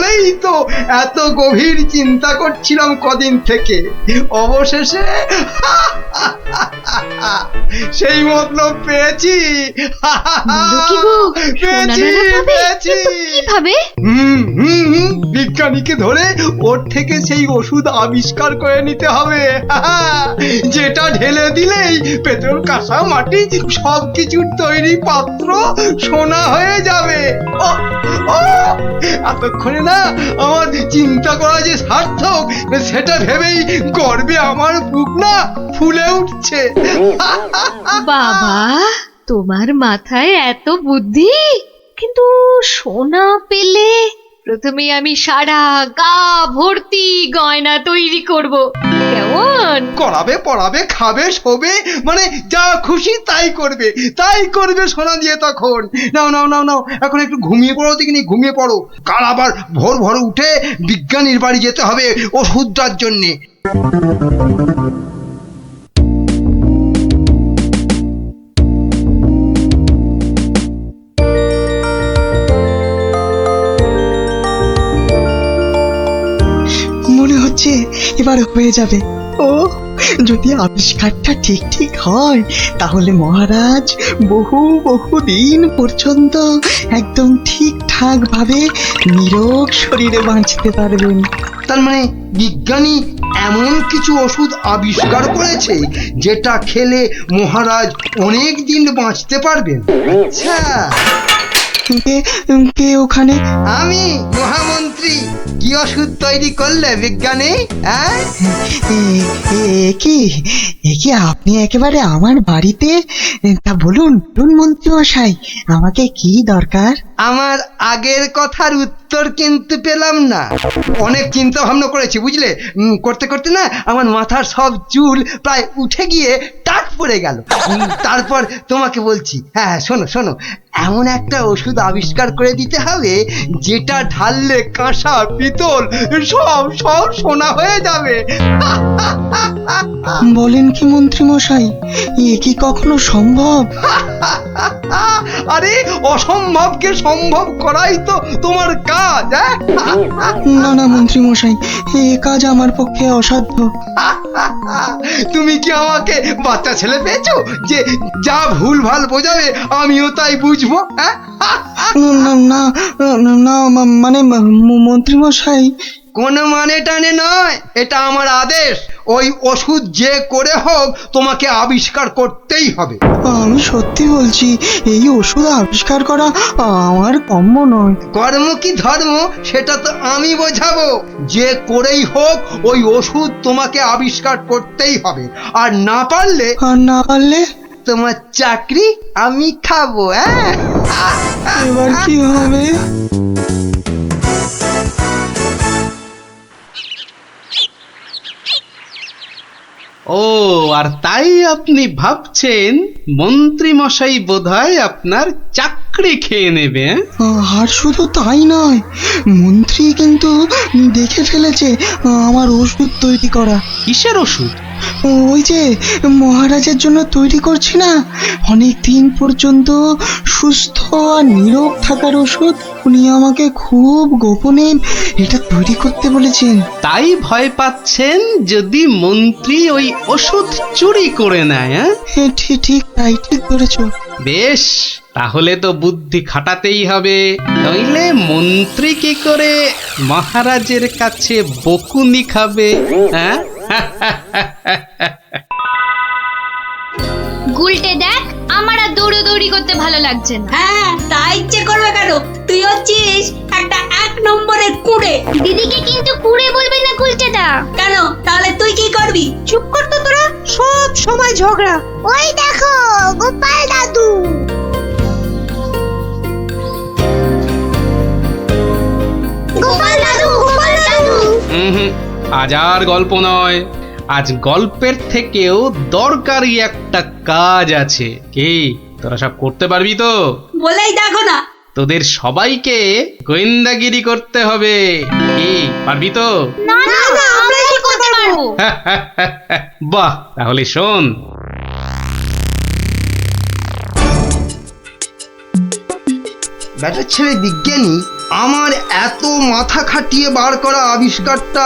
বলেই তো এত গভীর চিন্তা করছিলাম কদিন থেকে। অবশেষে সেই মতলব পেয়েছি। পেয়েছি পেয়েছি। বিজ্ঞানীকে ধরে ওর থেকে সেই ওষুধ আবিষ্কার করে নিতে হবে, যেটা ঢেলে দিলেই পেট্রোল, কাঁসা, মাটি সবকিছুর তৈরি পাত্র সোনা হয়ে যাবে। এতক্ষণে না আমার চিন্তা করা যে সার্থক সেটা ভেবেই গর্বে আমার বুক না ফুলে উঠছে। বাবা, তোমার মাথায় এত বুদ্ধি! কিন্তু সোনা পেলে প্রথমে আমি সারা গা ভর্তি গয়না তৈরি করব। কেমন? করাবে, পড়াবে, খাবে, শোবে, মানে যা খুশি তাই করবে, তাই করবে সোনা দিয়ে তখন। নাও নাও নাও নাও, এখন একটু ঘুমিয়ে পড়ো দেখিনি, ঘুমিয়ে পড়ো। কাল আবার ভোর ভোর উঠে বিজ্ঞানীর বাড়ি যেতে হবে ওষুধটার জন্যে। মনে হচ্ছে এবার হয়ে যাবে। ও যদি আবিষ্কারটা ঠিক ঠিক হয় তাহলে মহারাজ বহু বহু দিন পর্যন্ত একদম ঠিকঠাক ভাবে নিরোগ শরীরে বাঁচতে পারবেন। তার মানে বিজ্ঞানী এমন কিছু ওষুধ আবিষ্কার করেছে যেটা খেলে মহারাজ অনেক দিন বাঁচতে পারবেন। আচ্ছা, কে ওখানে? আমি মহামন্ত্রী। কি ওষুধ তৈরি করলে বিজ্ঞানী? কি আপনি একেবারে আমার বাড়িতে? তা বলুন মন্ত্রী মশাই, আমাকে কি দরকার? আমার আগের কথার উত্তর কিন্তু পেলাম না। অনেক চিন্তা ভাবনা করেছি বুঝলে, করতে করতে না আমার মাথার সব চুল প্রায় উঠে গিয়ে টাক পড়ে গেল। তারপর তোমাকে বলছি, হ্যাঁ শোনো শোনো, এমন একটা ওষুধ আবিষ্কার করে দিতে হবে যেটা ঢাললে কাঁসা, পিতল সব সব সোনা হয়ে যাবে। বলেন কি মন্ত্রী মশাই, এ কি কখনো সম্ভব? আরে অসম্ভবকে সম্ভব করাই তো তোমার কাজ। না না মন্ত্রী মশাই, এ কাজ আমার পক্ষে অসাধ্য। তুমি কি আমাকে বাচ্চা ছেলে পেয়েছো যে যা ভুল ভাল বোঝাবে আমিও তাই বুঝবো? না না না, মানে মন্ত্রী মশাই, কোনো মানে টানে নয়, এটা আমার আদেশ। ওই ওষুধ যে করে হোক তোমাকে আবিষ্কার করতেই হবে। আমি সত্যি বলছি, এই ওষুধ আবিষ্কার করা আমার কম্য নয়। কর্ম কি ধর্ম সেটা তো আমি বোঝাবো। যে করেই হোক ওই ওষুধ তোমাকে আবিষ্কার করতেই হবে। আর না পারলে তোমার চাকরি আমি খাবো। এবার কি হবে? ও, আর তাই আপনি ভাবছেন মন্ত্রী মশাই বোধহয় আপনার চাকরি খেয়ে নেবে? আর শুধু তাই নয়, মন্ত্রী কিন্তু দেখে ফেলেছে আমার ওষুধ তৈরি করা। কিসের ওষুধ? ওই যে মহারাজের জন্য তৈরি করছি না, অনেক দিন পর্যন্ত সুস্থ আর নীরোগ থাকার ওষুধ। উনি আমাকে খুব গোপনে এটা তৈরি করতে বলেছেন। তাই ভয় পাচ্ছেন যদি মন্ত্রী ওই ওষুধ চুরি করে নেয়? ঠিক ঠিক তাই, ঠিক ধরেছ। বেশ, তাহলে তো বুদ্ধি খাটাতেই হবে, নইলে মন্ত্রী কি করে মহারাজের কাছে বকুনি খাবে? হ্যাঁ গুলটে দেখ, আমার আর দৌড়াদৌড়ি করতে ভালো লাগছে না। হ্যাঁ, তাই ইচ্ছে করবে কেন? তুই হচ্ছিস একটা 1 নম্বরের কুড়ে। দিদিকে কিন্তু কুড়ে বলবি না গুলটেদা। কেন? তাহলে তুই কি করবি? চুপ কর তো তোরা, সব সময় ঝগড়া। ওই দেখো গোপাল দাদু। গোপাল দাদু, গোপাল দাদু। আজ আর গল্প নয়, আজ গল্পের থেকেও দরকারি একটা কাজ আছে। কি তোরা সব করতে পারবি তো? বলেই দেখো না। তোদের সবাইকে গোয়েন্দাগিরি করতে হবে। কি পারবি তো? না না, আমরা কি করতে পারবো? বাহ, তাহলে শোন। ব্যাটার ছেলে বিজ্ঞানী আমার এত মাথা খাটিয়ে বার করা আবিষ্কারটা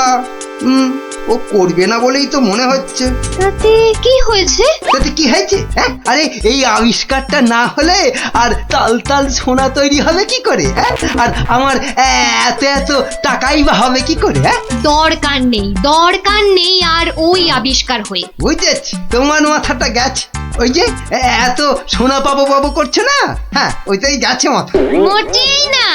ও করবে না বলেই তো মনে হচ্ছে। তাতে কি হয়েছে? তাতে কি হয়েছে? হ্যাঁ, আরে এই আবিষ্কারটা না হলে আর তাল তাল সোনা তৈরি হবে কি করে? হ্যাঁ, আর আমার এত এত টাকাই বা হবে কি করে? হ্যাঁ, দরকার নেই আর ওই আবিষ্কার হয়ে। বুঝেছি, তোমার মাথাটা গেছে। ওই যে এত সোনা পাবো পাবো করছে না, হ্যাঁ ওইটাই গেছে মাথা। মোটেই না,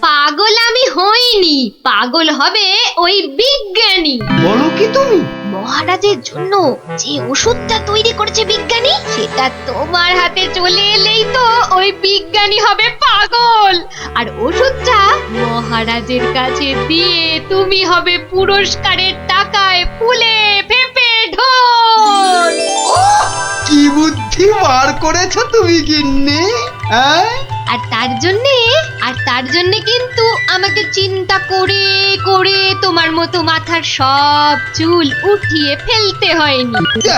পাগল আমি হইনি, পাগল হবে ওই বিজ্ঞানী। বলো কি তুমি? মহারাজের জন্য যে ওষুধটা তৈরি করেছে বিজ্ঞানী, সেটা তোমার হাতে চলে এলেই তো ওই বিজ্ঞানী হবে পাগল, আর ওষুধটা মহারাজের কাছে দিয়ে তুমি হবে পুরস্কারের টাকায় ফুলে ফেপে ঢোল। কি বুদ্ধি বার করেছো তুমি গিন্নি, হ্যাঁ? আর তার জন্যে কিন্তু আমাকে চিন্তা করে করে তোমার মতো মাথার সব চুল উঠিয়ে ফেলতে হয়নি। যা,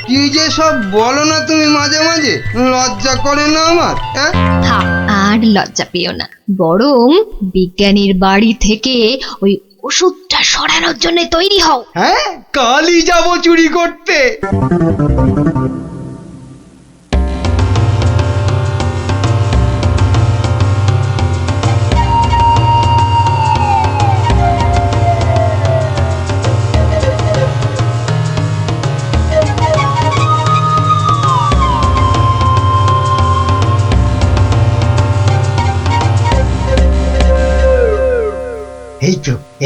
কি যে সব বলো না তুমি মাঝে মাঝে, লজ্জা করে না আমার? হ্যাঁ, থাক, আর লজ্জা পেও না, বরং বিজ্ঞানীর বাড়ি থেকে ওই ওষুধটা সরানোর জন্য তৈরি হও। হ্যাঁ, কালই যাবো চুরি করতে।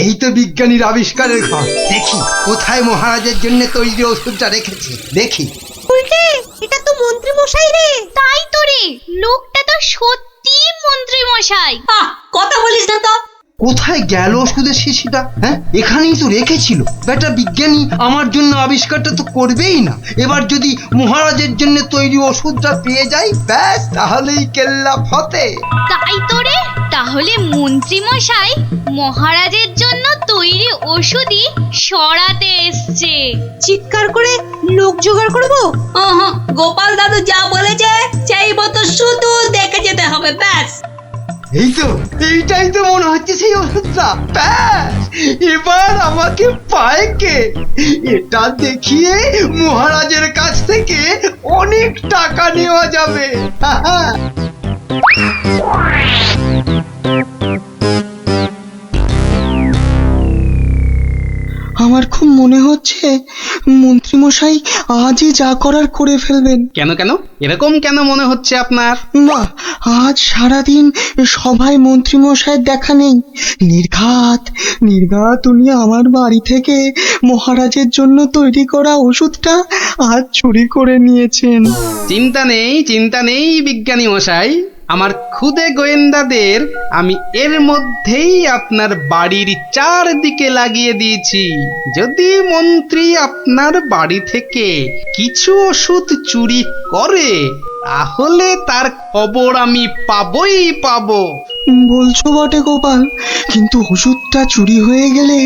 এই তো বিজ্ঞানীর আবিষ্কারের ঘর। দেখি কোথায় মহারাজের জন্য তৈরি ওষুধটা রেখেছি, দেখি। উল্টে, এটা তো মন্ত্রী মশাই রে। তাই তো রে, লোকটা তো সত্যি মন্ত্রী মশাই। কথা বলিস না তো। কোথায় গেল ওষুধের শিশিটা? হ্যাঁ, এখানেই তো রেখেছিল। বেটা বিজ্ঞানী আমার জন্য আবিষ্কারটা তো করবেই না। এবার যদি মহারাজের জন্য তৈরি ওষুধটা পেয়ে যাই, ব্যাস তাহলেই কেল্লা ফতে। তাই তো রে, তাহলে মন্ত্রী মশাই মহারাজের জন্য তৈরি ওষুধই সরাতে এসছে। চিৎকার করে লোক জোগাড় করবো? গোপাল দাদু যা বলেছে সেই মতো শুধু দেখে যেতে হবে, ব্যাস। এইটাই তো মনে হচ্ছে সেই ওষুধটা। ব্যাস, এবার আমাকে পায় কে? এটা দেখিয়ে মহারাজের কাছ থেকে অনেক টাকা নেওয়া যাবে। আমার খুব মনে হচ্ছে মন্ত্রীমশাই আজই যা করার করে ফেলবেন। কেন কেন এরকম কেন মনে হচ্ছে আপনার? মা, আজ সারাদিন সভায় মন্ত্রীমশাইয়ের দেখা নেই। নির্ঘাত উনি আমার বাড়ি থেকে মহারাজের জন্য তৈরি করা ওষুধটা আজ চুরি করে নিয়েছেন। চিন্তা নেই বিজ্ঞানী মশাই, আমার খুদে গোয়েন্দাদের আমি এর মধ্যেই আপনার বাড়ির চারদিকে লাগিয়ে দিয়েছি। যদি মন্ত্রী আপনার বাড়ি থেকে কিছু ওষুধ চুরি করে, তাহলে তার খবর আমি পাবই পাবো। বলছো বটে গোপাল, কিন্তু ওষুধটা চুরি হয়ে গেলে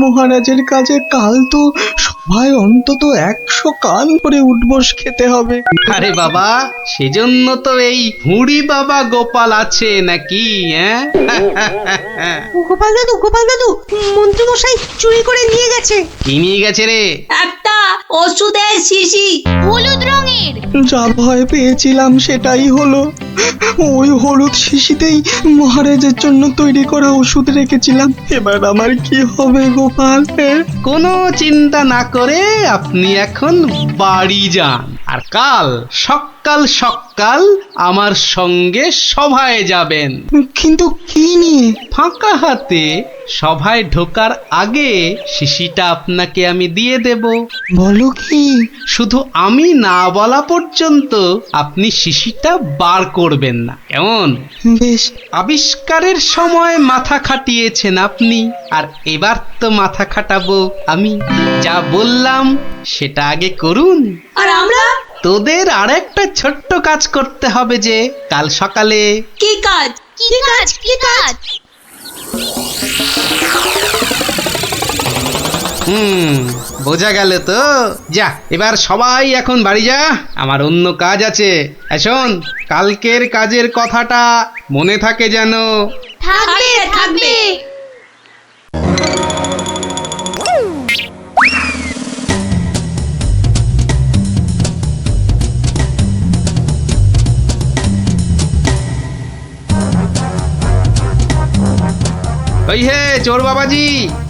মহারাজের কাছে কাল তো সবাই অন্তত 100 কান করে উঠবস খেতে হবে। আরে বাবা, সেজন্য তো এই হুড়ি বাবা গোপাল আছে নাকি? হ্যাঁ, গোপাল দাদু, মন্ত্রী মশাই চুরি করে নিয়ে গেছে। কি নিয়ে গেছে রে? একটা ওষুধের শিশি, হলুদ রঙের। যা ভয় পেয়েছিলাম সেটাই হলো। ওই হলুদ শিশিতেই মহারাজের জন্য তৈরি করা ওষুধ রেখেছিলাম। এবার আমার কি হবে গোপাল? কোনো চিন্তা না করে আপনি এখন বাড়ি যান, আর কাল সকাল আমার সঙ্গে সভায় যাবেন। কিন্তু কি নিয়ে? ফাঁকা হাতে সভায় ঢোকার আগে শিশিটা আপনাকে আমি দিয়ে দেব। বলো কি? শুধু আমি না বলা পর্যন্ত আপনি শিশিটা বার করবেন না, কেমন? বেশ। আবিষ্কারের সময় মাথা খাটিয়েছেন আপনি, আর এবার তো মাথা খাটাবো আমি। যা বললাম সেটা আগে করুন। আর আমরা? তোদের আরেকটা ছোট্ট কাজ করতে হবে যে কাল সকালে। কি কাজ? কি কাজ? বোঝা গেল তো? যা, এবার সবাই এখন বাড়ি যা, আমার অন্য কাজ আছে। শোন, কালকের কাজের কথাটা মনে থাকে যেন। থাকবে থাকবে। ওই হে চোর বাবাজি,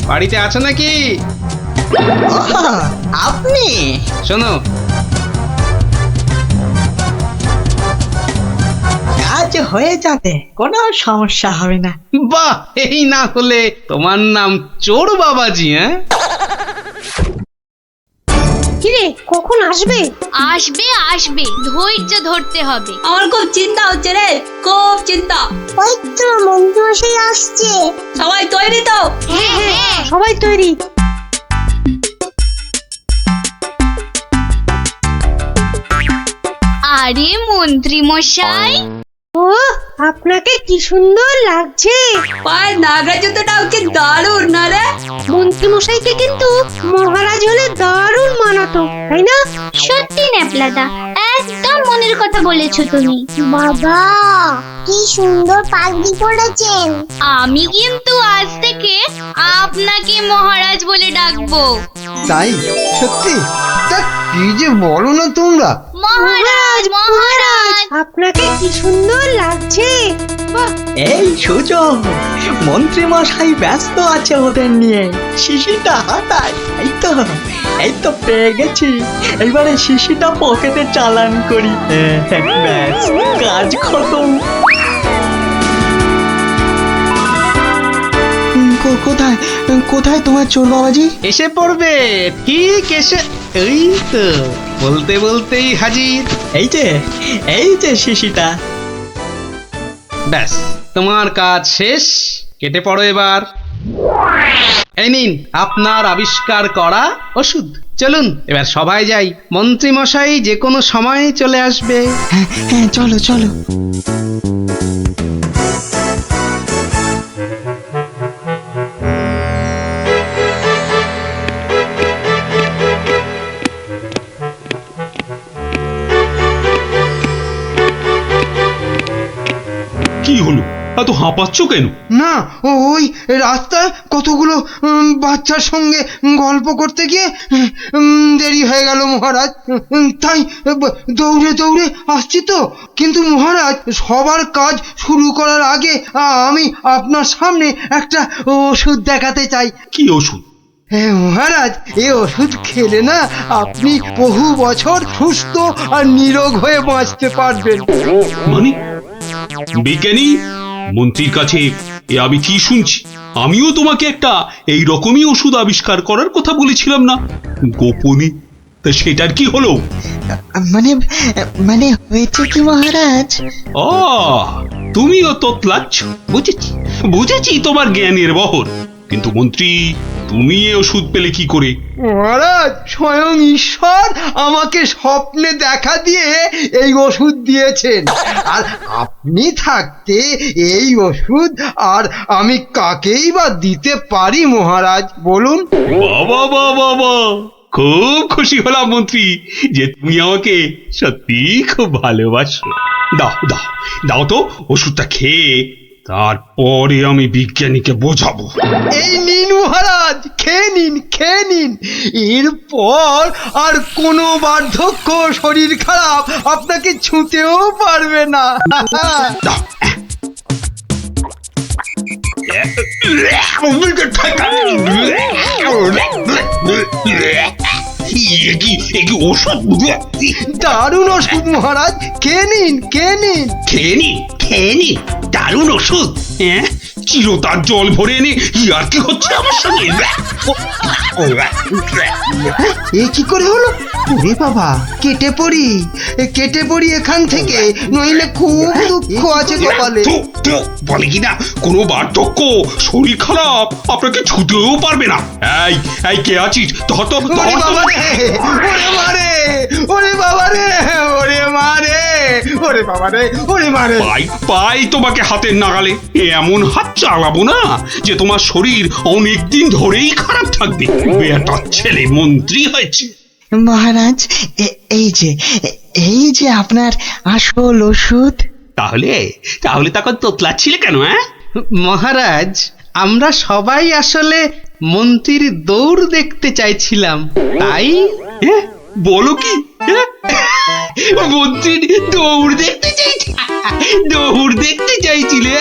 বাড়িতে আছো নাকি? আপনি শোনো, কাজ হয়ে যাবে, কোনো সমস্যা হবে না। বাহ, এই না হলে তোমার নাম চোর বাবাজি? হ্যাঁ, কিরে কখন আসবে? আসবে আসবে, ধৈর্য ধরতে হবে। আমার খুব চিন্তা হচ্ছে রে, খুব চিন্তা। ওই তো মন্ত্রীমশাই আসছে। সবাই তৈরি তো? হ্যাঁ হ্যাঁ, সবাই তৈরি। আরে মন্ত্রী মশাই, ও আপনাকে কি সুন্দর লাগছে। পায়ের নাগরা জুতোটাও কি দারুণ না রে? মন্ত্রী মশাইকে কিন্তু মহারাজ হলে দারুণ মানাতো, তাই না? সত্যি ন্যাপলাদা, একদম মনের কথা বলেছো তুমি। বাবা কি সুন্দর পাগড়ি পরেছেন। আমি কিন্তু আজ থেকে আপনাকে মহারাজ বলে ডাকবো। তাই? সত্যি? তা কি যে বলো না তোমরা। মহারাজ মহারাজ। আপনাকে কি সুন্দর লাগছে। বাহ, এই সুযোগ, মন্ত্রী মশাই ব্যস্ত আছে ওদের নিয়ে, শিশিটা হাতায়। এই তো পেয়ে গেছি, এবারে শিশিটা পকেটে চালান করি। ব্যাস, কাজ খতম। কোথায় কোথায় তোমার চোর বাবাজি? এসে পড়বে, ঠিক এসে, এই তো বলতে বলতেই হাজির। এই যে শিশিটা। ব্যাস, তোমার কাজ শেষ, কেটে পড়ো এবার। এই নিন আপনার আবিষ্কার করা ওষুধ। চলুন এবার সবাই যাই, মন্ত্রী মশাই যে কোনো সময় চলে আসবে। হ্যাঁ, চলো চলো। কি হলো, এত হাঁপাচ্ছ কেন? না, ওই রাস্তায় কতগুলো বাচ্চার সঙ্গে গল্প করতে গিয়ে দেরি হয়ে গেল মহারাজ। তাই দৌড়ে দৌড়ে আসছি তো। কিন্তু মহারাজ, সবার কাজ শুরু করার আগে আমি আপনার সামনে একটা ওষুধ দেখাতে চাই। কি ওষুধ? হ্যাঁ মহারাজ, এই ওষুধ খেলে না আপনি বহু বছর সুস্থ আর নিরোগ হয়ে বাঁচতে পারবেন। মানে বিজ্ঞানী মন্ত্রীর কাছে এ আমি কি শুনছি? আমিও তোমাকে একটা এই রকমই ওষুধ আবিষ্কার করার কথা বলেছিলাম না গোপনে? তা সেটার কি হলো? মানে হয়েছে কি মহারাজ? ও, তুমিও তোতলাচ্ছ, বুঝেছি তোমার জ্ঞানের বহর। কিন্তু মন্ত্রী, তুমি এ ওষুধ পেলে কি করে? মহারাজ, স্বয়ং ঈশ্বর আমাকে স্বপ্নে দেখা দিয়ে এই ওষুধ দিয়েছেন। আর আপনি থাকতে এই ওষুধ আর আমি কাকেই বা দিতে পারি মহারাজ, বলুন? বাবা বাবা বাবা, খুব খুশি হলাম মন্ত্রী যে তুমি আমাকে সত্যি খুব ভালোবাসো। দাও দাও দাও তো ওষুধটা খেয়ে, তারপরে আমি বিজ্ঞানীকে বোঝাবো। এই নিন মহারাজ, খেয়ে নিন খেয়ে নিন। এরপর আর কোনো বার্ধক্য শরীর খারাপ আপনাকে ছুঁতেও পারবে না। দাও। ওষুধ দারুণ ওষুধ মহারাজ, খেয়ে নিন খেয়ে নিন। খেয়ে নি দারুণ ওষুধ। হ্যাঁ, চিরতার জল ভরে এনে আর কি হচ্ছে আমার সঙ্গে? এ কি করে হলো? ওরে বাবা, কেটে পড়ি এখান থেকে, নইলে খুব দুঃখ আছে কপালে। বলে কিনা কোনো বার্ধক্য শরীর খারাপ আপনাকে ছুতেও পারবে না। এই কে আছিস? ধর তো, ওরে বাবা রে, ওরে মারে, ওরে বাবা রে, ওরে মারে, ওরে বাবা রে, ওরে মারে। পাই তোমাকে হাতের নাগালে। এমন হাত চালাবো না যে তোমার শরীর অনেক দিন ধরেই খারাপ থাকবে। বেটা ছেলে মন্ত্রী হয়েছে। মহারাজ, এই যে আপনার আসল ওষুধ। তাহলে তখন তোতলাচ্ছিলে কেন? মহারাজ, আমরা সবাই আসলে মন্ত্রীর দৌড় দেখতে চাইছিলাম, তাই বলো কি? মন্ত্রীর দৌড় দেখতে চাইছি? দৌড় দেখতে চাইছিলে?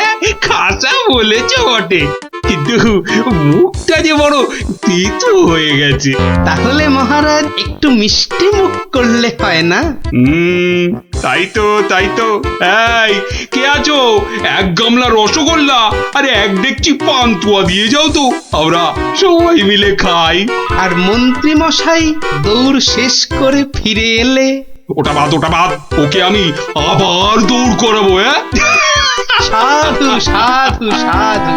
খাসা বলেছ বটে, কিন্তু মুখটা যে বড় তিতো হয়ে গেছে। তাহলে মহারাজ একটু মিষ্টি মুখ করলে হয় না? তাই তো। এই কে আছো? এক গামলা রসগোল্লা আর এক ডেকচি পান্তুয়া দিয়ে যাও তো, আমরা সবাই মিলে খাই। আর মন্ত্রী মশাই দৌড় শেষ করে ফিরে এলে? ওটা বাদ, ওকে আমি আবার দৌড় করাবো। সাধু সাধু সাধু।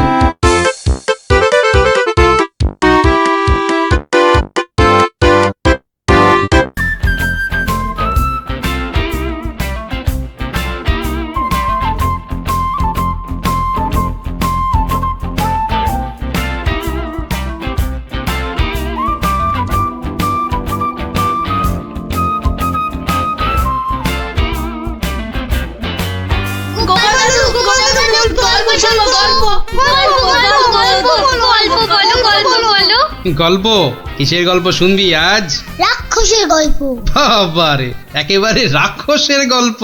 গোপাল দাদু, গল্প শোনো, গল্প বলো। গল্প? কিসের গল্প শুনবি আজ? রাক্ষসের গল্প। বাবারে, একেবারে রাক্ষসের গল্প।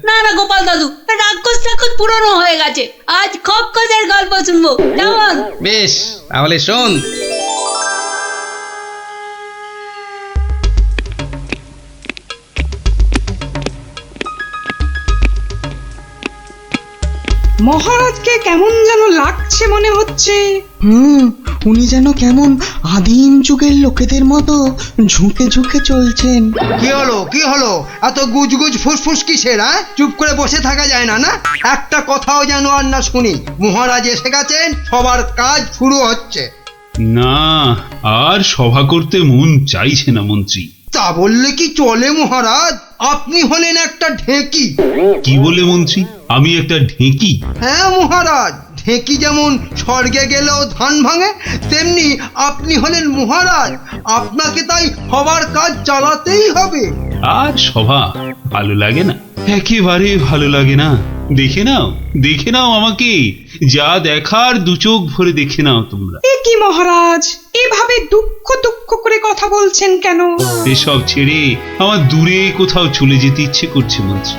না গোপাল দাদু, রাক্ষস পুরনো হয়ে গেছে, আজ খপ্পখসের গল্প শুনবো, কেমন? বেশ, তাহলে শোন। মহারাজকে কেমন যেন লাগছে মনে হচ্ছে। উনি যেন কেমন আদিম যুগের লোকেদের মতো ঝুঁকে ঝুঁকে চলছেন। কি হলো এত গুজগুজ ফুসফুস কিসের? চুপ করে বসে থাকা যায় না? না, একটা কথাও যেন আর না শুনি। মহারাজ এসে গেছেন, সবার কাজ শুরু হচ্ছে। না, আর সভা করতে মন চাইছে না মন্ত্রী। তা বললে কি চলে মহারাজ? আপনি হলেন একটা ঢেঁকি। কি বলে মন্ত্রী? আমি একটা ঢেঁকি? হ্যাঁ মহারাজ, ঢেঁকি যেমন স্বর্গে গেলেও ধান ভাঙে, তেমনি আপনি হলেন মহারাজ। আপনাকে তাই সবার কাজ চালাতেই হবে। আর সভা ভালো লাগে না, একেবারে ভালো লাগে না। দেখে নাও আমাকে, যা দেখার দু চোখ ভরে দেখে নাও তোমরা। এ কি মহারাজ, এভাবে দুঃখ করে কথা বলছেন কেন? এসব ছেড়ে আমার দূরে কোথাও চলে যেতে ইচ্ছে করছে মন্ত্রী,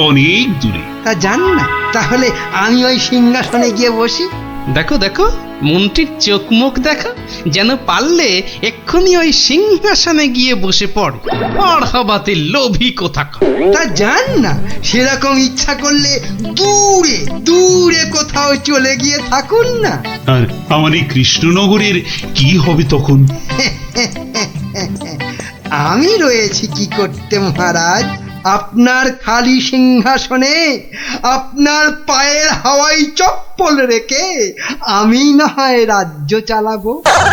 অনেক দূরে। তা জান না, তাহলে আমি ওই সিংহাসনে গিয়ে বসি। দেখো মন্ত্রীর চোখ মুখ দেখো, যেন পারলে এক্ষুনি ওই সিংহাসনে গিয়ে বসে পড়ে। আর হবাতে লোভী কোথাকার। তা জান না, সেরকম ইচ্ছা করলে দূরে কোথাও চলে গিয়ে থাকুন না। আর আমার এই কৃষ্ণনগরের কি হবে তখন? আমি রয়েছি কি করতে মহারাজ? আপনার খালি সিংহাসনে আপনার পায়ের হাওয়াই চপ্পল রেখে আমি না হয় রাজ্য চালাবো।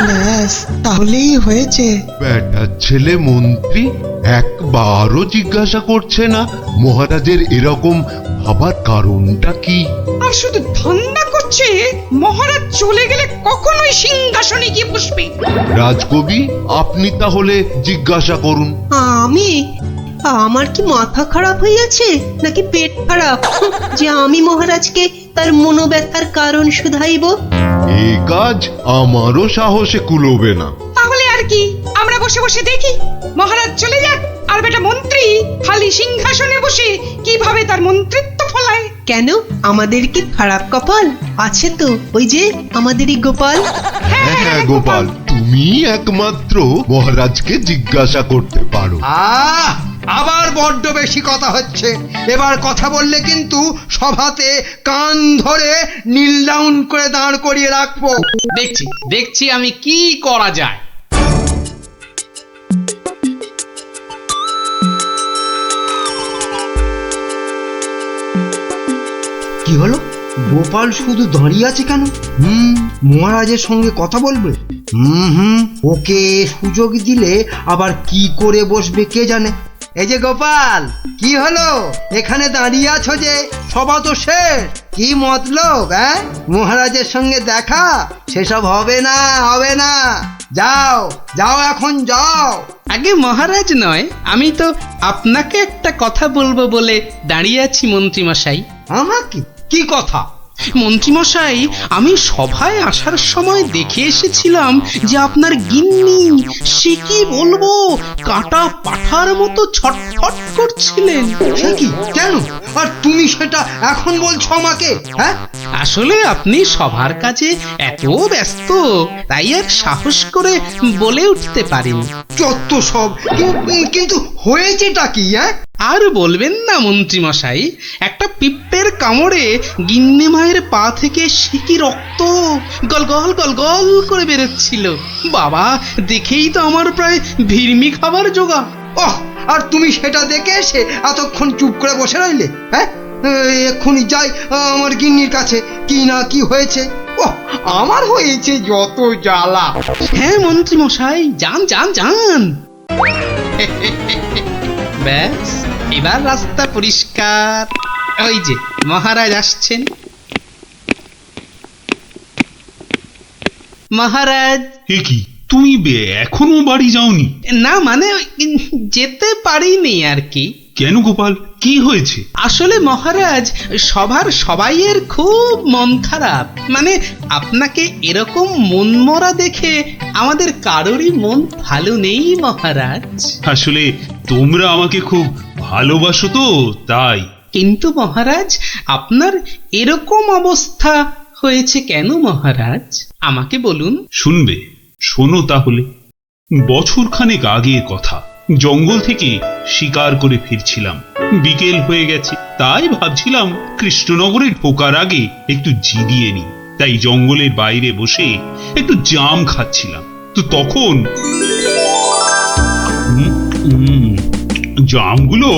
ব্যাস, তাহলেই হয়েছে। বেটার ছেলে মন্ত্রী একবারও জিজ্ঞাসা করছে না মহারাজের এরকম ভাবার কারণটা কি। আর শুধু ধান্দা করছে মহারাজ চলে গেলে কখনোই সিংহাসনে গিয়ে বসবে। রাজকবি, আপনি তাহলে জিজ্ঞাসা করুন। আমার কি মাথা খারাপ হইয়াছে নাকি পেট খারাপ যে আমি মহারাজকে তার মনোব্যথার কারণ শুধাইব? এ কাজ আমারও সাহসে কুলোবে না। তাহলে আর কি, আমরা বসে বসে দেখি মহারাজ চলে যাক, আর বেটা মন্ত্রী খালি সিংহাসনে বসে কিভাবে তার মন্ত্রিত্ব ফলায়। কেন, আমাদের কি খারাপ কপাল আছে? তো ওই যে আমাদেরই গোপাল। হ্যাঁ গোপাল, তুমি একমাত্র মহারাজকে জিজ্ঞাসা করতে পারো। আবার বড্ড বেশি কথা হচ্ছে। এবার কথা বললে কিন্তু সভাতে কান ধরে নীল ডাউন করে দাঁড় করিয়ে রাখবো। দেখছি আমি কি করা যায়। কি হলো? গোপাল শুধু দাঁড়িয়ে আছে কেন? মহারাজের সঙ্গে কথা বলবে। ওকে সুযোগ দিলে আবার কি করে বসবে কে জানে। এই যে গোপাল, কি হলো? এখানে দাঁড়িয়ে আছো যে? সভা তো শেষ, কি মতলব? মহারাজের সঙ্গে দেখা? সেসব হবে না। যাও এখন যাও। আগে মহারাজ নয়, আমি তো আপনাকে একটা কথা বলবো বলে দাঁড়িয়ে আছি মন্ত্রী মশাই। আমাকে? কি কথা? মন্ত্রীমশাই, আমি সভায় আসার সময় দেখে এসেছিলাম যে আপনার গিন্নি, সে কি বলবো, কাটা পাঠার মতো ছটফট করছিলেন। সে কি? কেন? আর তুমি সেটা এখন বলছো আমাকে? হ্যাঁ, আসলে আপনি সবার কাজে এত ব্যস্ত, তাই আর সাহস করে বলে উঠতে পারেনি। যত সব। কিন্তু হয়েছেটা কি? হ্যাঁ, আর বলবেন না মন্ত্রীমশাই, একটা পিঁপড়ের কামড়ে গিন্নি মায়ের পা থেকে সে কি রক্ত গলগল গলগল করে বেরোচ্ছিল। বাবা, দেখেই তো আমার প্রায় ভিড়মি খাবার জোগা। ওহ, আর তুমি সেটা দেখে এসে এতক্ষণ চুপ করে বসে রইলে? হ্যাঁ, এক্ষুনি যাই আমার গিন্নির কাছে, কি না কি হয়েছে। ওহ, আমার হয়েছে যত জ্বালা। হ্যাঁ মন্ত্রীমশাই, যান যান যান। ব্যাস, এবার রাস্তা পরিষ্কার। ওই যে মহারাজ আসছেন। মহারাজ। এ কি, তুমি এখনো বাড়ি যাওনি? না মানে যেতে পারিনি আর কি। কেন গোপাল, কি হয়েছে? আসলে মহারাজ, সবার সবাইয়ের খুব মন খারাপ। মানে আপনাকে এরকম মনমরা দেখে আমাদের কারোরই মন ভালো নেই মহারাজ। আসলে তোমরা আমাকে খুব ভালোবাসো তো, তাই। কিন্তু মহারাজ, আপনার এরকম অবস্থা হয়েছে কেন মহারাজ? আমাকে বলুন। শুনবে? শোনো তাহলে। বছরখানেক আগের কথা। জঙ্গল থেকে শিকার করে ফিরছিলাম, বিকেল হয়ে গেছে, তাই ভাবছিলাম কৃষ্ণনগরে ঢোকার আগে একটু জিরিয়ে নি। তাই জঙ্গলের বাইরে বসে একটু জাম খাচ্ছিলাম। তো তখন জামগুলো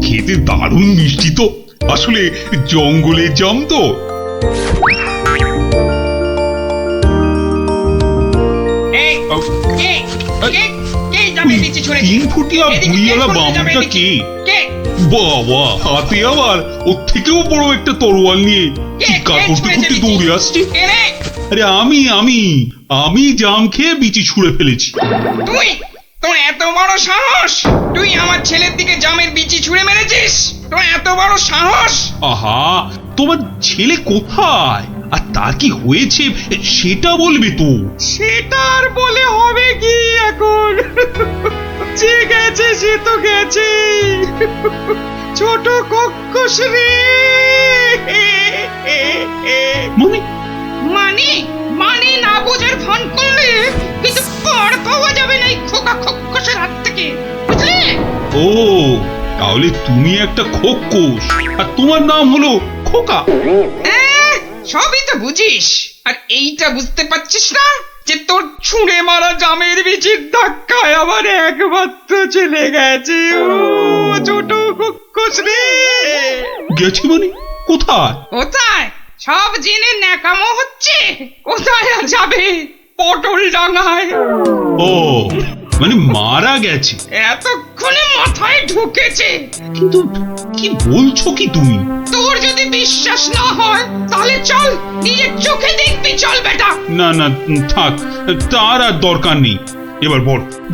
খেতে দারুণ মিষ্টি তো। আসলে জঙ্গলের জাম তো। তিন ফুটিয়া ভুঁইয়ালা বামুনটা কে? বাবা, হাতে আবার ওর থেকেও বড় একটা তরোয়াল নিয়ে চিৎকার করতে করতে দৌড়ে আসছে। আরে আমি জাম খেয়ে বিচি ছুঁড়ে ফেলেছি। তুই? তোর এত বড় সাহস? তুই আমার ছেলের দিকে জামের বিচি ছুঁড়ে মেরেছিস? তোর এত বড় সাহস? আহা, তোমার ছেলে কোথায় আর তার কি হয়েছে সেটা বলবে তো। সেটা আর বলে হবে কি এখন? যে গেছে সে তো গেছে। ছোট কক্কস রে। মানে মানে মানে না বোঝার ভান করলে কিন্তু পার পাওয়া যাবে না এই খোকা খক্কসের হাত থেকে, বুঝলে? ও, তাহলে তুমি একটা খোক্কস আর তোমার নাম হলো খোকা। সবই তো বুঝিস, আর এইটা বুঝতে পারছিস না যে তোর ছুঁড়ে মারা জামের বীজের ধাক্কায় আবার একমাত্র চলে গেছে। ও ছোট খক্কস রে। গেছে মানে? কোথায়? কোথায়? সব জেনে ন্যাকামো হচ্ছে। কোথায় আর যাবে? পটল ডাঙায়। ও, মানে মারা গেছে? এতক্ষণে মাথায় ঢুকেছে। কিন্তু কি বলছো কি তুমি? তোর যদি বিশ্বাস না হয় তাহলে চল, নিজের চোখে দেখবি। চল বেটা। না না, থাক, তার আর দরকার নেই। এবার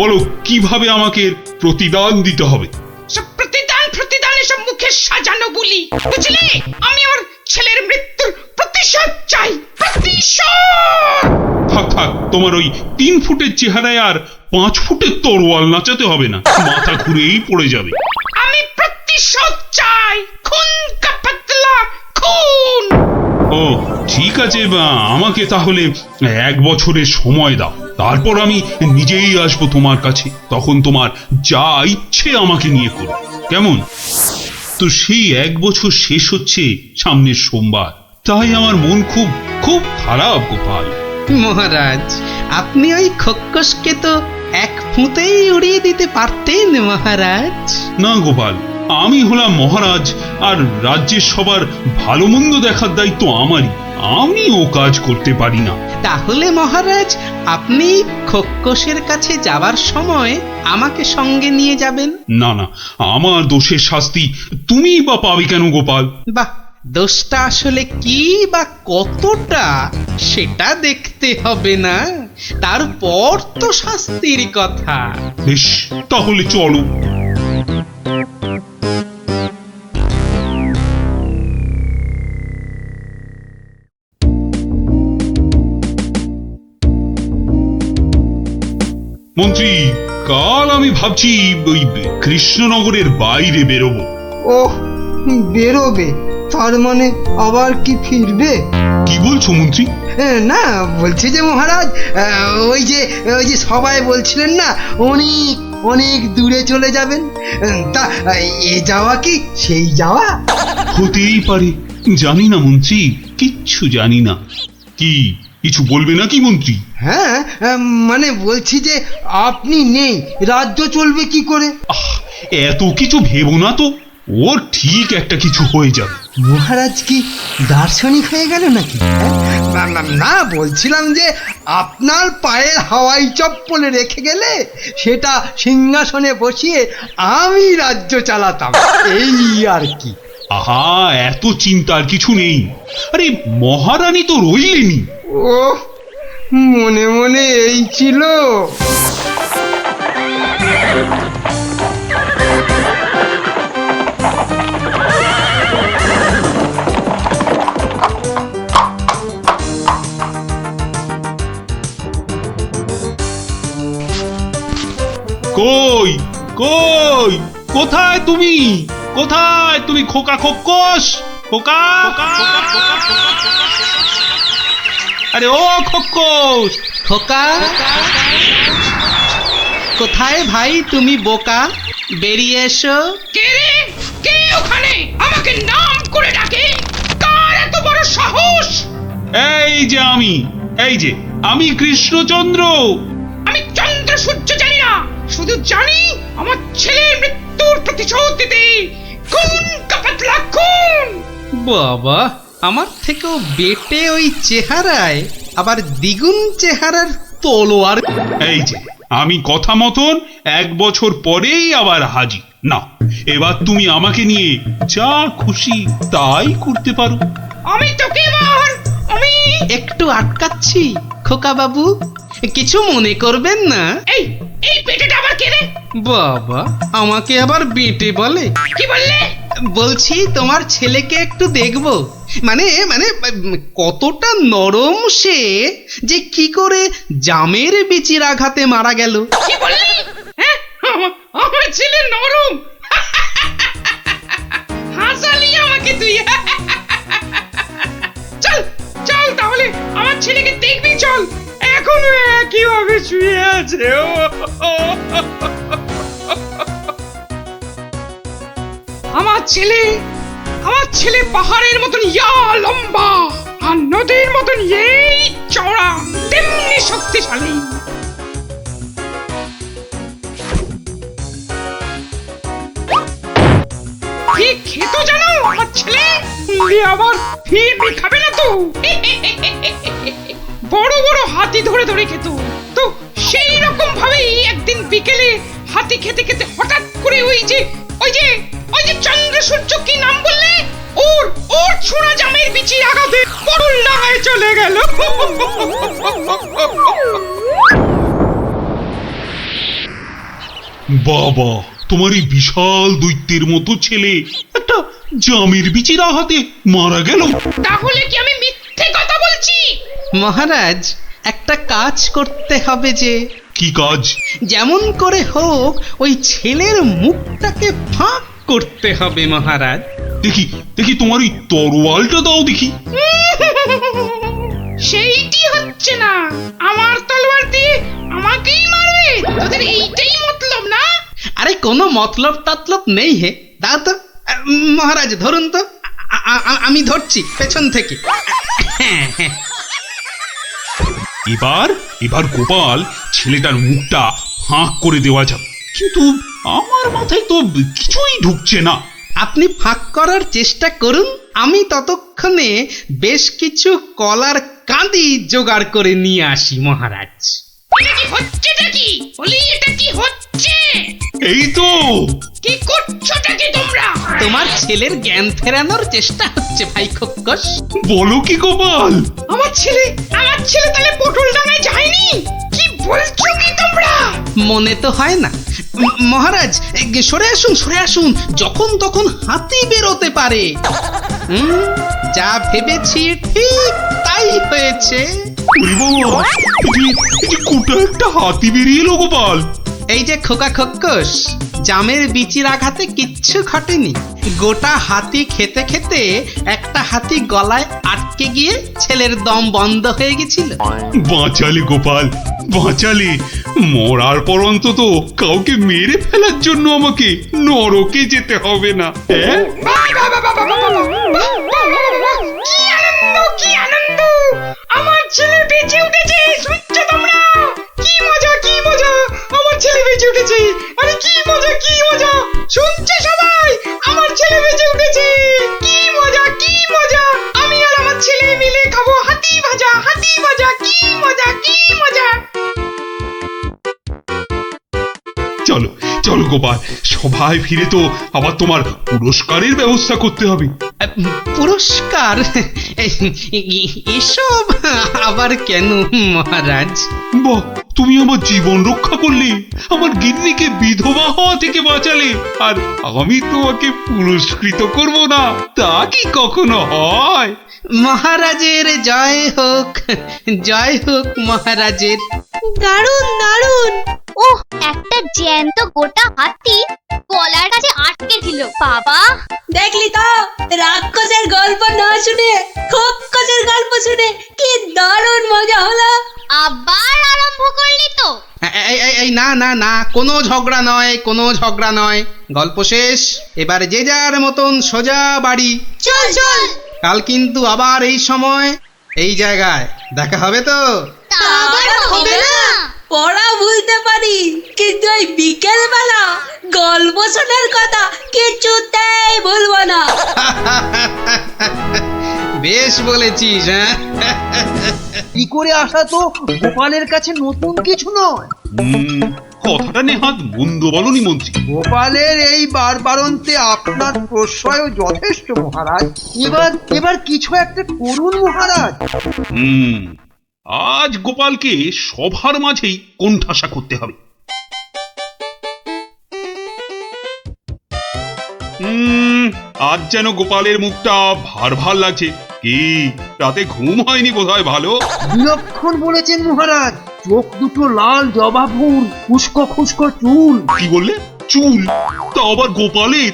বলো কিভাবে আমাকে প্রতিদান দিতে হবে? সব প্রতিদান এসব মুখে সাজানো বলি, বুঝলি? আমি আমার ছেলের মৃত্যুর প্রতিশোধ চাই। প্রতিশোধ। থাক, তোমার ওই 3 ফুটের চেহারায় আর 5 ফুটের তরোয়াল নাচাতে হবে না, মাথা ঘুরেই পড়ে যাবে। আমি প্রতিশোধ চাই। খুন কা পাতলা খুন। ও ঠিক আছে, আমাকে তাহলে 1 বছরের সময় দাও, তারপর আমি নিজেই আসবো তোমার কাছে। তখন তোমার যা ইচ্ছে আমাকে নিয়ে করো, কেমন? তো সেই 1 বছর শেষ হচ্ছে সামনের সোমবার, তাই আমার মন খুব খুব খারাপ গোপাল। মহারাজ, আপনি ওই খক্কসকে তো 1 ফুঁতেই উড়িয়ে দিতে পারতেন মহারাজ। না গোপাল, আমি হলাম মহারাজ, আর রাজ্যের সবার ভালো মন্দ দেখার দায়িত্ব আমারই। আমি ও কাজ করতে পারি না। তাহলে মহারাজ, আপনি খক্কসের কাছে যাবার সময় আমাকে সঙ্গে নিয়ে যাবেন। না না, আমার দোষের শাস্তি তুমি বা পাবে কেন গোপাল? বাহ, দোষটা আসলে কি বা কতটা সেটা দেখতে হবে না, তারপর তো শাস্তির কথা। বেশ, তাহলে চলো। মন্ত্রী, কাল আমি ভাবছি ওই কৃষ্ণনগরের বাইরে বেরোবো। ওহ, বেরোবে? তার মানে আবার কি ফিরবে? কি বলছো মন্ত্রী? না, বলছি যে মহারাজ, ওই যে সবাই বলছিলেন না অনেক অনেক দূরে চলে যাবেন, তা এ যাওয়া কি সেই যাওয়া? হতেই পারে, জানি না মন্ত্রী, কিচ্ছু জানি না। কি কিছু বলবে নাকি মন্ত্রী? হ্যাঁ, মানে বলছি যে আপনি নেই, রাজ্য চলবে কি করে? এত কিছু ভেবো না তো, ওর ঠিক একটা কিছু হয়ে যাবে। মহারাজ কি দার্শনিক হয়ে গেল নাকি? না, বলছিলাম যে আপনার পায়ের হাওয়াই চপ্পলে রেখে গেলে সেটা সিংহাসনে বসিয়ে আমি রাজ্য চালাতাম, এই আর কি। আহা, এত চিন্তার কিছু নেই। আরে মহারানী তো রইলেনি। ও, মনে মনে এই ছিল। কই কই, কোথায় তুমি? কোথায় তুমি খোকা খোকস? খোকা, আরে ও খোকস! খোকা, কোথায় ভাই তুমি বোকা? বেরিয়ে এসো। কে রে? কে ওখানে আমাকে নাম করে ডাকে? কার এত বড় সাহস? এই যে আমি কৃষ্ণচন্দ্র। আমি চন্দ্র সূর্য জানি না, শুধু জানি আমার ছেলের মৃত্যুর প্রতিশোধ দিতে কোন কাপাতলা কোন। বাবা, আমার থেকেও বেটে ওই চেহারায় আবার দ্বিগুণ চেহারার তলোয়ার। এই যে আমি কথা মতন 1 বছর পরেই আবার হাজির। না, এবার তুমি আমাকে নিয়ে যা খুশি তাই করতে পারো। আমি তোকে এবার একটু আটকাচ্ছি খোকা বাবু, কিছু মনে করবেন না। এই পেটেটা আবার কে রে? বাবা, আমাকে আবার বেটে বলে? কি বললে? বলছি তোমার ছেলেকে একটু দেখবো, মানে মানে কতটা নরম সে, যে কি করে জামের বিচির আঘাতে মারা গেল। কি বললি? হ্যাঁ, আমার ছেলে নরম? হাসালি আমাকে তুই। চল চল, তাহলে আমার ছেলেকে দেখবি, চল। এখনো একইভাবে শুয়ে আছে। আমার ছেলে পাহাড়ের মতন ইয়া লম্বা, আর নদীর মতন এই চওড়া, তেমনি শক্তিশালী। কি খেতো জানো আমার ছেলে? আবার ফিরবি খাবে না তো। বড় বড় হাতি ধরে ধরে খেত। তো সেই রকম ভাবেই একদিন বিকেলে হাতি খেতে খেতে হঠাৎ করে ওই যে চন্দ্র সূর্য, কি নাম বললে? ওর ছোড়া জামের বিচির আঘাতে পটল ডাঙায় চলে গেল। বাবা, তোমার এই বিশাল দৈত্যের মতো ছেলে একটা জামের বিচির আঘাতে মারা গেল? তাহলে কি আমি মিথ্যে কথা বলছি? মহারাজ, একটা কাজ করতে হবে যে। কি কাজ? যেমন করে হোক ওই ছেলের মুখটাকে ফাঁক করতে হবে মহারাজ। দেখি দেখি, তোমার ওই তরোয়ালটা দাও দেখি। সেইটি হচ্ছে না, আমার তলোয়ার দিয়ে আমাকেই মারবে? তোদের এইটাই মতলব না? আরে কোনো মতলব টাতলব নেই হে, দাও তো। মহারাজ ধরুন তো, আমি ধরছি পেছন থেকে। এবার গোপাল ছেলেটার মুখটা ফাঁক করে দেওয়া যাবে, কিন্তু আমার মাথায় তো কিছুই ঢুকছে না। আপনি ফাঁক করার চেষ্টা করুন, আমি ততক্ষণে বেশ কিছু কলার কাঁদি জোগাড় করে নিয়ে আসি মহারাজ। এটা কি হচ্ছেটা কি? বলি, এটা কি হচ্ছে? এই তো। কি করছোটা কি তোমরা? তোমার ছেলের জ্ঞান ফেরানোর চেষ্টা হচ্ছে ভাই খোকস। বলো কি গোপাল? আমার ছেলে তাহলে পটল ডাঙায় যায়নি? কি বলছো কি তোমরা? মনে তো হয় না মহারাজ। সরে আসুন, যখন তখন হাতি বেরোতে পারে। যা ভেবেছি ঠিক তাই হয়েছে। ওরে বাবা, এই যে গোটা একটা হাতি বেরিয়ে এলো গোপাল। এই যে খোকা খোকস, জামের বিচির আঘাতে কিচ্ছু ঘটেনি। গোটা হাতি খেতে খেতে একটা হাতি গলায় আটকে গিয়ে ছেলের দম বন্ধ হয়ে গেছিল। বাঁচালে গোপাল, বাঁচালে। মরার পর অন্তত কাউকে মেরে ফেলার জন্য আমাকে নরকে যেতে হবে না। হ্যাঁ, কি আনন্দ, কি আনন্দ! আমার ছেলে বেঁচে উঠেছে, শুনছো তোমরা? কি মজা, কি মজা! আমার ছেলে বেঁচে উঠেছে। আরে কি মজা, কি মজা! শুনছো সবাই? আমার ছেলে বেঁচে উঠেছে। কি মজা, কি মজা! আমি আর আমার ছেলে মিলে খাবো হাতি ভাজা, হাতি ভাজা। কি মজা, কি মজা! চলো চলো গোপাল, সবাই ফিরে তো আবার তোমার পুরস্কারের ব্যবস্থা করতে হবে। পুরস্কার? এসব আবার কেন মহারাজ? বাহ, তুমি আমার জীবন রক্ষা করলে, আমার গিন্নিকে বিধবা হওয়া থেকে বাঁচালে, আর আমি তোমাকে পুরস্কৃত করব না, তা কি কখনো হয়? মহারাজের জয় হোক, জয় হোক মহারাজের। দারুণ দারুণ। ওহ, একটা জ্যান্ত গোটা হাতি গলার কাছে আটকে ছিল। বাবা, দেখলি তো, রাক্ষসের গল্প না শুনে খোকসের গল্প শুনে কি দারুণ মজা হলো। আবার আরম্ভ করলি তো? এই না না না, কোনো ঝগড়া নয়, কোনো ঝগড়া নয়। গল্প শেষ, এবার যে যার মতন সোজা বাড়ি। চল চল। কাল কিন্তু আবার এই সময় এই জায়গায় দেখা হবে তো? তা আবার হবে না? পড়া ভুলতে পারি, কিন্তু এই বিকেল বেলা গল্প শোনার কথা কিছুতেই ভুলবো না। বেশ বলেছিস। হ্যাঁ, কি করে আসা তো গোপালের কাছে নতুন কিছু নয়। কথাটা নেহাত মন্দ বলনি মন্ত্রী। গোপালের এই বারবারন্তে আপনার প্রশ্রয় যথেষ্ট মহারাজ। এবার কিছু একটা করুন মহারাজ। আজ গোপালকে সবার মাঝেই কোণঠাসা করতে হবে। আজ যেন গোপালের মুখটা ভার ভার লাগছে। কি রাতে ঘুম হয়নি বোধহয় ভালো? বিলক্ষণ বলেছেন মহারাজ। চোখ দুটো লাল জবা ফুল, খুস্কো খুস্কো চুল। কি বললে? চুল? তা আবার গোপালের?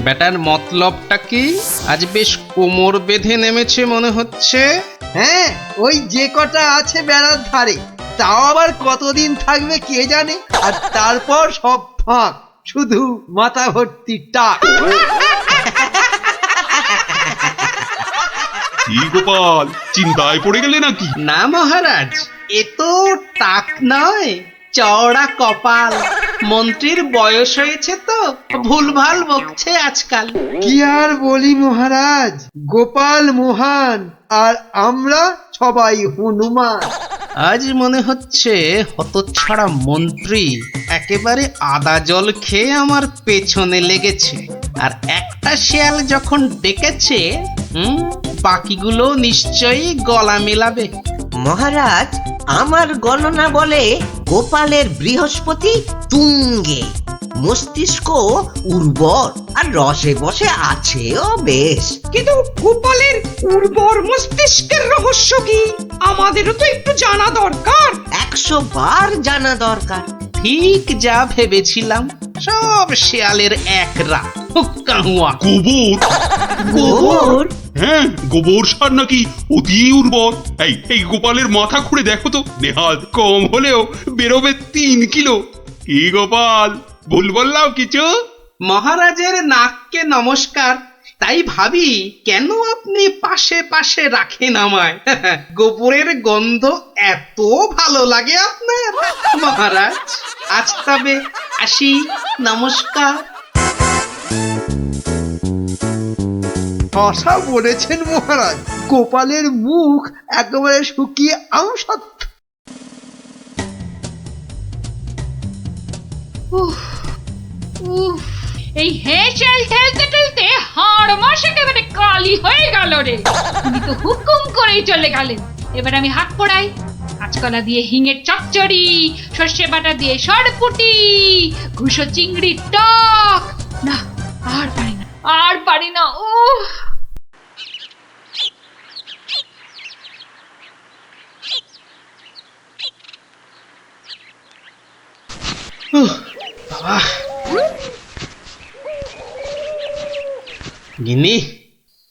বেটার মতলবটা কি? আজ বেশ কোমর বেঁধে নেমেছে মনে হচ্ছে। হ্যাঁ, ওই যে কটা আছে বেড়ার ধারে, তাও আবার কতদিন থাকবে কে জানে। আর তারপর সব ফাঁক, শুধু মাথা ভর্তি টাক। কি গোপাল, চিন্তায় পড়ে গেলে নাকি? না মহারাজ, এ তো টাক নয়, চওড়া কপাল। মন্ত্রীর বয়স হয়েছে তো ভুলভাল বকছে আজকাল। কি আর বলি মহারাজ, গোপাল মহান আর আমরা সবাই হনুমান। আজ মনে হচ্ছে হতচ্ছাড়া মন্ত্রী একেবারে আদা জল খেয়ে আমার পেছনে লেগেছে। আর একটা শেয়াল যখন ডেকেছে, বাকিগুলো নিশ্চয়ই গলা মেলাবে। মহারাজ, আমার গণনা বলে গোপালের বৃহস্পতি তুঙ্গে, মস্তিষ্ক উর্বর আর রসে বসে আছেও বেশ। কিন্তু গোপালের উর্বর মস্তিষ্কের রহস্য কি আমাদেরও তো একটু জানা দরকার। 100 বার জানা দরকার। ঠিক যা ভেবেছিলাম, সব শেয়ালের এক রাত। গোবর? গোবর? হ্যাঁ, গোবর সার নাকি অতি উর্বর। এই গোপালের মাথা খুঁড়ে দেখো তো, নেহাত কম হলেও বেরোবে 3 কিলো। কি গোপাল, ভুল বললাম কিছু? মহারাজের নাককে নমস্কার। তাই ভাবি কেন আপনি পাশে পাশে রাখেন আমায়। গোবরের গন্ধ এত ভালো লাগে আপনার মহারাজ। আজ তবে আসি, নমস্কার। ভাষা বলেছেন মহারাজ, গোপালের মুখ একেবারে শুকিয়ে আমসত্ব। এই হেঁচেল ঠেলতে ঠেলতে হাড় মাস একেবারে কালি হয়ে গেল রে। তুমি তো হুকুম করেই চলে গেলেন। এবার আমি হাত পড়াই। কাঁচকলা দিয়ে হিঙের চচ্চড়ি, সর্ষে বাটা দিয়ে সরপুটি, ঘুষো চিংড়ির টক। না, আর পারি না, আর পারি না। বাবা গিন্নি,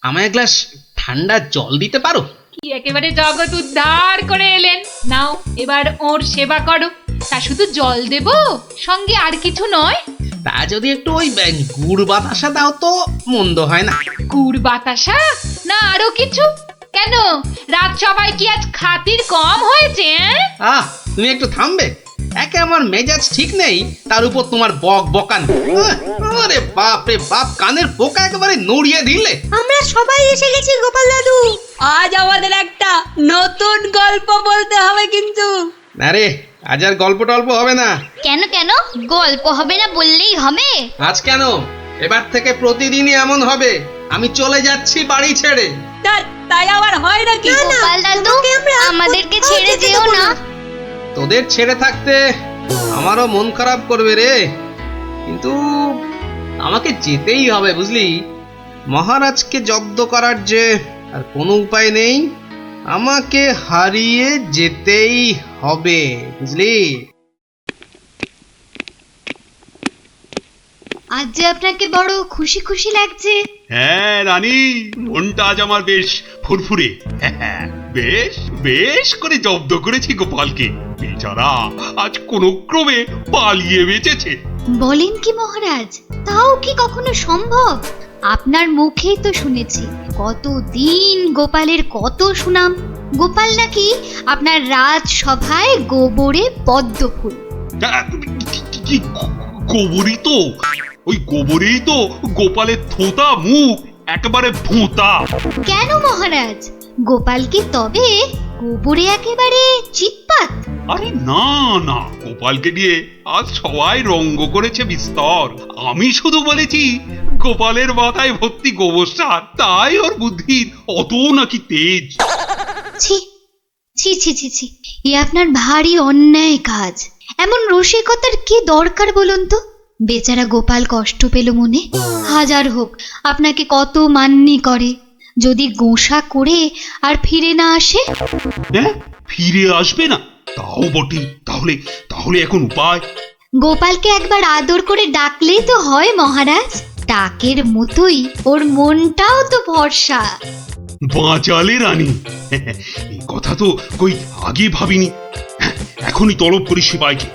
আমায় এক গ্লাস ঠান্ডা জল দিতে পারো? কি একেবারে জগৎ উদ্ধার করে এলেন। নাও এবার ওর সেবা করো। তা শুধু জল দেব, সঙ্গে আর কিছু নয়? তা যদি একটু ওই গুড় বাতাসা দাও তো মন্দ হয় না। গুড় বাতাসা না আরো কিছু? কেন, রাত সবাই কি আজ খাতির কম হয়েছে? তুমি একটু থামবে? একে আমার মেজাজ ঠিক নেই, তার উপর তোমার বক বকানি। আরে বাপ রে বাপ, কানের পোকা একেবারে নড়িয়ে দিলে। আমরা সবাই এসে গেছি গোপাল দাদু। আজ আমাদের একটা নতুন গল্প বলতে হবে কিন্তু। না রে, আজ আর গল্প টল্প হবে না। কেন কেন গল্প হবে না বললেই হবে? আজ কেন, এবার থেকে প্রতিদিনই এমন হবে। আমি চলে যাচ্ছি বাড়ি ছেড়ে। তাই আবার হয় নাকি? গোপাল দাদু, আমাদেরকে ছেড়ে যেও না। তোদের ছেড়ে থাকতে আমারও মন খারাপ করবে রে, কিন্তু আমাকে যেতেই হবে বুঝলি। মহারাজকে জব্দ করার যে আর কোনো উপায় নেই, আমাকে হারিয়ে যেতেই হবে বুঝলি। আজ যে আপনাকে বড় খুশি খুশি লাগছে। হ্যাঁ রানী, মনটা আজ আমার বেশ ফুরফুরে। বেশ বেশ করে জব্দ করেছি গোপালকে। বেচারা আজ কোনো ক্রমে পালিয়ে বেঁচেছে। বলেন কি মহারাজ, তাও কি কখনো সম্ভব? আপনার মুখেই তো শুনেছি কতদিন গোপালের কত সুনাম। গোপাল নাকি আপনার রাজসভায় গোবরে পদ্ম ফুল। গোবরই তো, ওই গোবরেই তো গোপালের থোঁতা মুখ একেবারে ভোঁতা। কেন মহারাজ, গোপাল কি তবে গোবরে একেবারে চিৎপাত? আরে না না, গোপালকে দিয়ে আজ সবাই রঙ্গ করেছে বিস্তর। আমি শুধু বলেছি গোপালের মাথায় ভর্তি গোবর সার, তাই ওর বুদ্ধির অত নাকি তেজ। ছি ছি ছি ছি ছি, এ আপনার ভারী অন্যায় কাজ। এমন রসিকতার কি দরকার বলুন তো? বেচারা গোপাল কষ্ট পেল মনে। হাজার হোক আপনাকে কত মান্যি করে, যদি গোসা করে আর ফিরে না আসে। হ্যাঁ, ফিরে আসবে না? তাও বটে। তাহলে তাহলে এখন উপায়? গোপালকে একবার আদর করে ডাকলেই তো হয় মহারাজ। ডাকের মতোই ওর মনটাও তো ভরসা। বাঁচালে রানী, এই কথা তো কই আগে ভাবিনি। এখনই তলব করি সিপাইকে।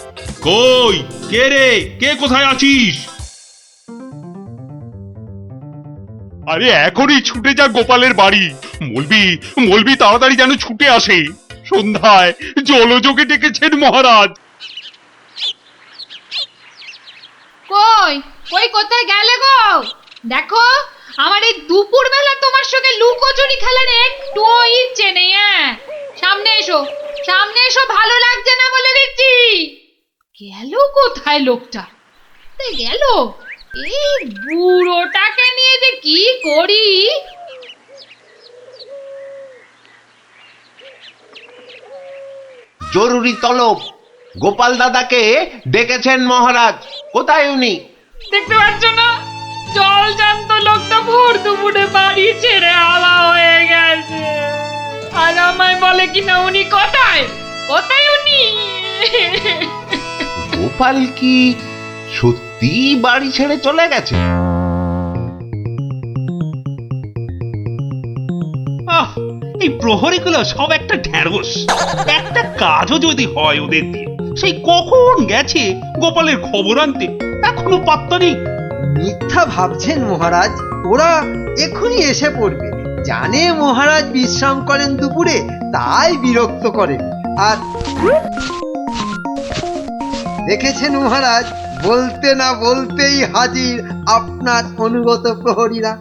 কই কে রে, কে কোথায় আছিস? আরে এখনই ছুটে যা গোপালের বাড়ি। মলবি মলবি তাড়াতাড়ি যেন ছুটে আসে। সন্ধ্যায় জলযোগে ডেকেছেন মহারাজ। কই কই কোথায় গেলে গো? দেখো, আমার এই দুপুর বেলা তোমার সঙ্গে লুকোচুরি খেলার একটু ইচ্ছে নেই। সামনে এসো, সামনে এসো, ভালো লাগছে না বলে দিচ্ছি। গেল কোথায় লোকটা? গেল, এই বুড়োটাকে নিয়ে যে কি করি। জরুরি তলব, গোপাল দাদাকে ডেকেছেন মহারাজ। কোথায় উনি? দেখতে পাচ্ছ না, জল জানত লোকটা ভোর দুপুরে বাড়ি ছেড়ে আলা হয়ে গেছে। আর আমায় বলে কিনা উনি কোথায়, কোথায় উনি? গোপাল কি সত্যি বাড়ি ছেড়ে চলে গেছে? এই প্রহরীগুলো সব একটা ঢ্যাঁড়স। একটা কাজও যদি হয় ওদের দিয়ে, সেই কখন গেছে গোপালের খবর আনতে, এখনো পাত্তা নেই। মিথ্যা ভাবছেন মহারাজ, ওরা এখনই এসে পড়বে। জানে মহারাজ বিশ্রাম করেন দুপুরে, তাই বিরক্ত করেন। আর দেখেছেন মহারাজ, বলতে না বলতেই হাজির আপনার অনুগত প্রহরীরা।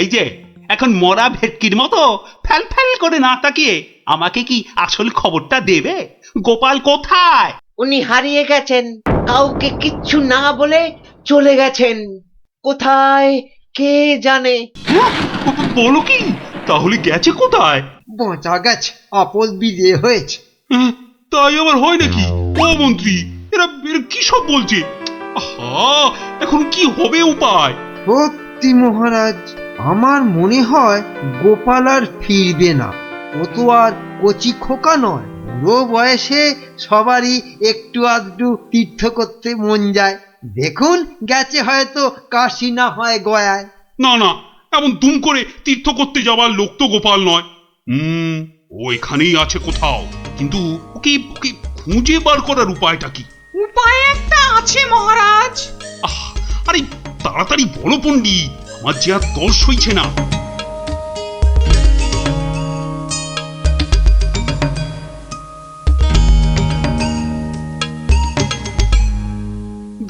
এই যে এখন মরা ভেটকির মতো ফ্যাল ফ্যাল করে না তাকিয়ে আমাকে কি আসল খবরটা দেবে? গোপাল কোথায়? উনি হারিয়ে গেছেন, কাউকে কিচ্ছু না বলে চলে গেছেন। কোথায় কে জানে। বলো কি, তাহলে গেছে কোথায়? বাঁচা গেছে, আপদ বিজয় হয়েছে। তাই আবার হয় নাকি? ও মন্ত্রী, এরা কি সব বলছে? এখন কি হবে উপায়? সত্যি মহারাজ, আমার মনে হয় গোপাল আর ফিরবে না। ও তো আর কচি খোকা নয়, বুড়ো বয়সে সবারই একটু আধটু তীর্থ করতে মন যায়। দেখুন গেছে হয়তো কাশি না হয় গয়ায়। না না, এমন দুম করে তীর্থ করতে যাওয়ার লোক তো গোপাল নয়। ও এখানেই আছে কোথাও, কিন্তু ওকে ওকে খুঁজে বার করার উপায়টা কি? উপায় একটা আছে মহারাজ। আরে তাড়াতাড়ি বলো পণ্ডিত, আমার যে আর দল সইছে না।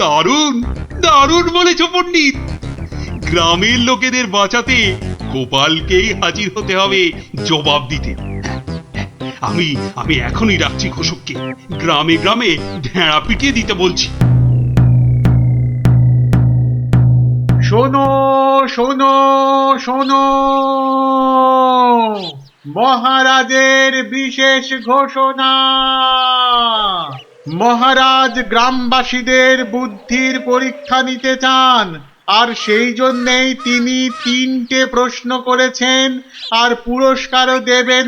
দারুণ দারুণ বলেছ পণ্ডিত। গ্রামের লোকেদের বাঁচাতে গোপালকেই হাজির হতে হবে জবাব দিতে। আমি আমি এখনই রাখছি ঘোষককে, গ্রামে গ্রামে ঢেঁড়া পিটিয়ে দিতে বলছি। শোনো শোনো শোনো, মহারাজের বিশেষ ঘোষণা। মহারাজ গ্রামবাসীদের বুদ্ধির পরীক্ষা নিতে চান, আর সেই জন্যেই তিনি 3টে প্রশ্ন করেছেন, আর পুরস্কারও দেবেন